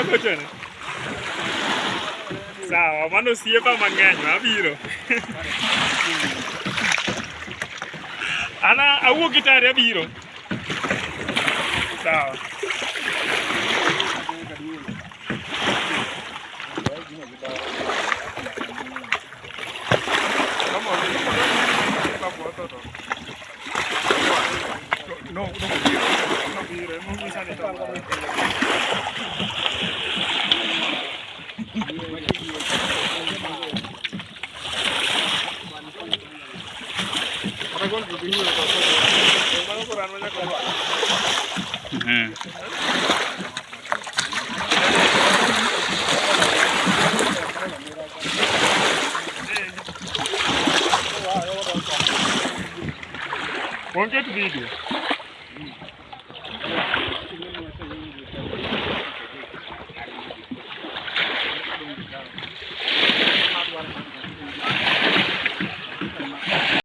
makochone. Sawa, mano siepa mang'eny mabiro. Ana awuok gi tare abiro. Sawa. No, biro, non mi sa ne Won't get video.